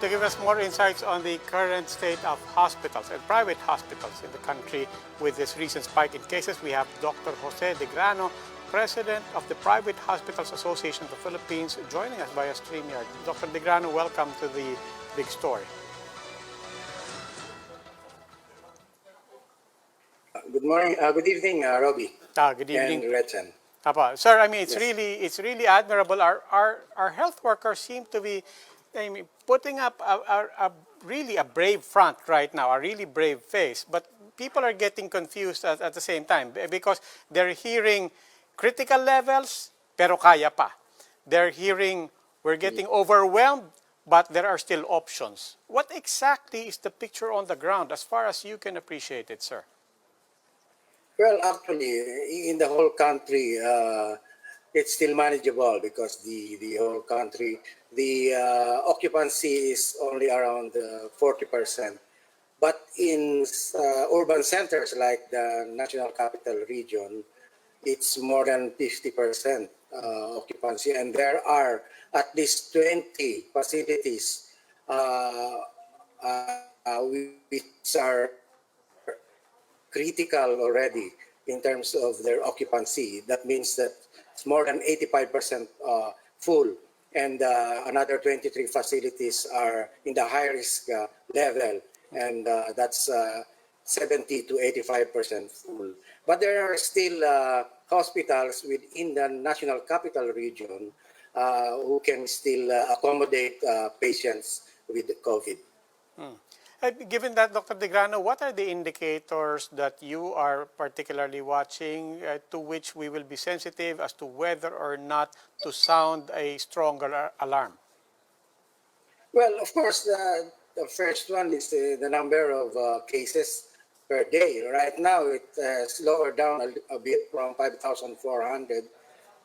to give us more insights on the current state of hospitals and private hospitals in the country with this recent spike in cases, we have Dr. Jose de Grano, President of the Private Hospitals Association of the Philippines, joining us via StreamYard. Dr. de Grano, welcome to the Big Story. Good morning, good evening, Robbie. Good evening. And Gretchen. Sir, I mean, it's Yes. it's really admirable. Our health workers seem to be, I mean, putting up a really a brave front right now, a really brave face. But people are getting confused at the same time because they're hearing critical levels, pero kaya pa. They're hearing we're getting overwhelmed, but there are still options. What exactly is the picture on the ground as far as you can appreciate it, sir? Well, actually, in the whole country, it's still manageable because the whole country, the occupancy is only around 40%. But in urban centers like the National Capital Region, it's more than 50% occupancy, and there are at least 20 facilities which are critical already in terms of their occupancy. That means that it's more than 85% full, and another 23 facilities are in the high risk level, and that's 70 to 85% full. But there are still hospitals within the National Capital Region who can still accommodate patients with COVID. Given that, Dr. De Grano, what are the indicators that you are particularly watching to which we will be sensitive as to whether or not to sound a stronger alarm? Well, of course, the first one is the number of cases per day. Right now, it lowered down a bit from 5,400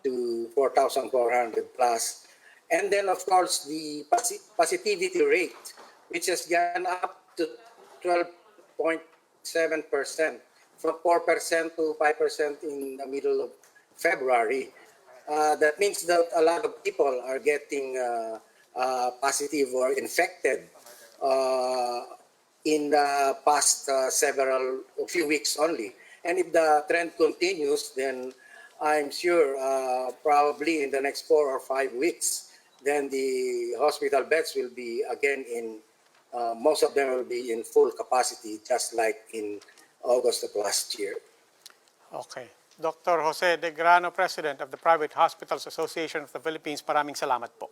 to 4,400 plus. And then, of course, the positivity rate, which has gone up to 12.7%, from 4% to 5% in the middle of February. That means that a lot of people are getting positive or infected in the past few weeks only. And if the trend continues, then I'm sure probably in the next 4 or 5 weeks, then the hospital beds will be again most of them will be in full capacity, just like in August of last year. Okay. Dr. Jose De Grano, President of the Private Hospitals Association of the Philippines, maraming salamat po.